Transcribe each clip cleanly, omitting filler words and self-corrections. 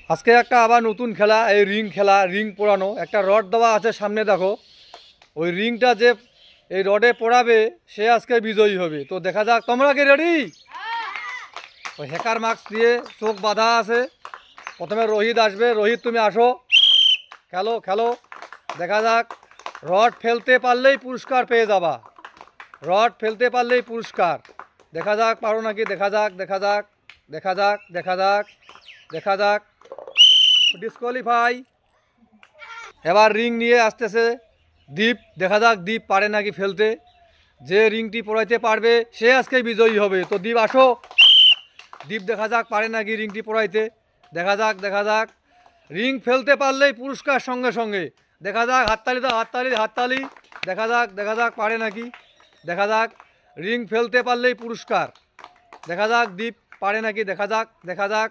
আজকে একটা আবার নতুন খেলা, এই রিং খেলা, রিং পোড়ানো। একটা রড দেওয়া আছে সামনে, দেখো ওই রিংটা যে এই রডে পোড়াবে সে আজকে বিজয়ী হবে। তো দেখা যাক, তোমরা কি রেডি? ওই হ্যাকার মাস্ক দিয়ে চোখ বাঁধা আছে। প্রথমে রোহিত আসবে। রোহিত তুমি আসো, খেলো খেলো। দেখা যাক, রড ফেলতে পারলেই পুরস্কার পেয়ে যাবা। রড ফেলতে পারলেই পুরস্কার। দেখা যাক পারো নাকি, দেখা যাক দেখা যাক দেখা যাক দেখা যাক দেখা যাক। ডিসকোয়ালিফাই। এবার রিং নিয়ে আসতেছে দীপ। দেখা যাক দীপ পারে নাকি ফেলতে। যে রিংটি পোড়াইতে পারবে সে আজকে বিজয়ী হবে। তো দীপ আসো। দীপ দেখা যাক পারে নাকি রিংটি পোড়াইতে। দেখা যাক দেখা যাক। রিং ফেলতে পারলেই পুরস্কার সঙ্গে সঙ্গে। দেখা যাক, হাততালি দাও, হাততালি হাততালি। দেখা যাক পারে নাকি। দেখা যাক, রিং ফেলতে পারলেই পুরস্কার। দেখা যাক দীপ পারে নাকি। দেখা যাক দেখা যাক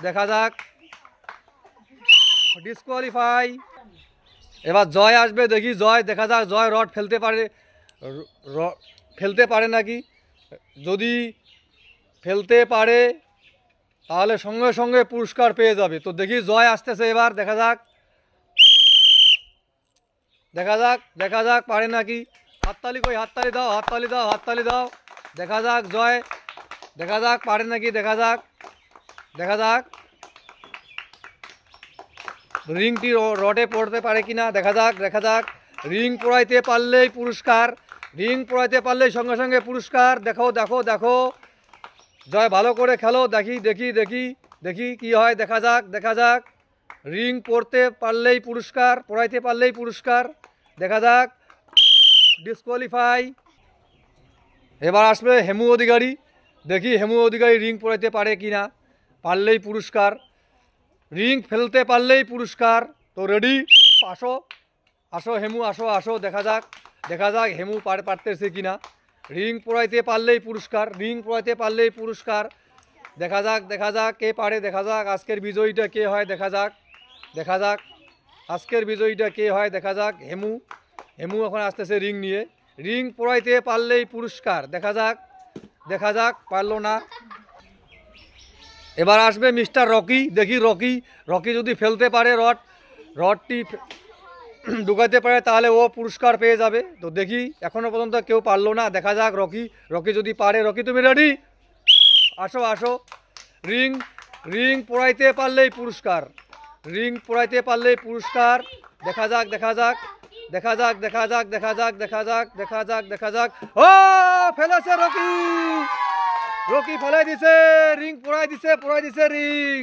দেখা যাক। ডিসকোয়ালিফাই। এবার জয় আসবে, দেখি জয়। দেখা যাক জয় রড ফেলতে পারে নাকি। যদি ফেলতে পারে তাহলে সঙ্গে সঙ্গে পুরস্কার পেয়ে যাবে। তো দেখি জয় আসতেছে এবার। দেখা যাক দেখা যাক দেখা যাক পারে নাকি। হাততালি কই, হাততালি দাও, হাততালি দাও, হাততালি দাও। দেখা যাক জয়, দেখা যাক পারে নাকি। দেখা যাক দেখা যাক রিংটি রডে পড়তে পারে কিনা। দেখা যাক দেখা যাক। রিং পোড়াইতে পারলেই পুরস্কার। রিং পোড়াইতে পারলেই সঙ্গে সঙ্গে পুরস্কার। দেখো দেখো দেখো। জয় ভালো করে খেলো। দেখি দেখি দেখি দেখি কি হয়। দেখা যাক দেখা যাক। রিং পড়তে পারলেই পুরস্কার, পোড়াইতে পারলেই পুরস্কার। দেখা যাক। ডিসকোয়ালিফাই। এবার আসবে হেমু অধিকারী। দেখি হেমু অধিকারী রিং পোড়াইতে পারে কি না। পারলেই পুরস্কার, রিং ফেলতে পারলেই পুরস্কার। তো রেডি, আসো আসো হেমু, আসো আসো। দেখা যাক দেখা যাক হেমু পারতেছে কি না। রিং পোড়াইতে পারলেই পুরস্কার, রিং পোড়াইতে পারলেই পুরস্কার। দেখা যাক দেখা যাক কে পারে। দেখা যাক আজকের বিজয়ীটা কে হয়। দেখা যাক দেখা যাক আজকের বিজয়ীটা কে হয়। দেখা যাক হেমু। হেমু এখন আসতেছে রিং নিয়ে। রিং পোড়াইতে পারলেই পুরস্কার। দেখা যাক দেখা যাক পারলো না। এবার আসবে মিস্টার রকি। দেখি রকি, রকি যদি ফেলতে পারে রডটি ঢুকাইতে পারে তাহলে ও পুরস্কার পেয়ে যাবে। তো দেখি, এখনও পর্যন্ত কেউ পারলো না। দেখা যাক রকি, রকি যদি পারে। রকি তুমি রেডি? আসো আসো। রিং রিং পোড়াইতে পারলেই পুরস্কার, রিং পোড়াইতে পারলেই পুরস্কার। দেখা যাক দেখা যাক দেখা যাক দেখা যাক দেখা যাক দেখা যাক দেখা যাক দেখা যাক। ও ফেলেছে রকি, রকি ফেলাই দিছে, রিং পোড়াই দিছে রিং।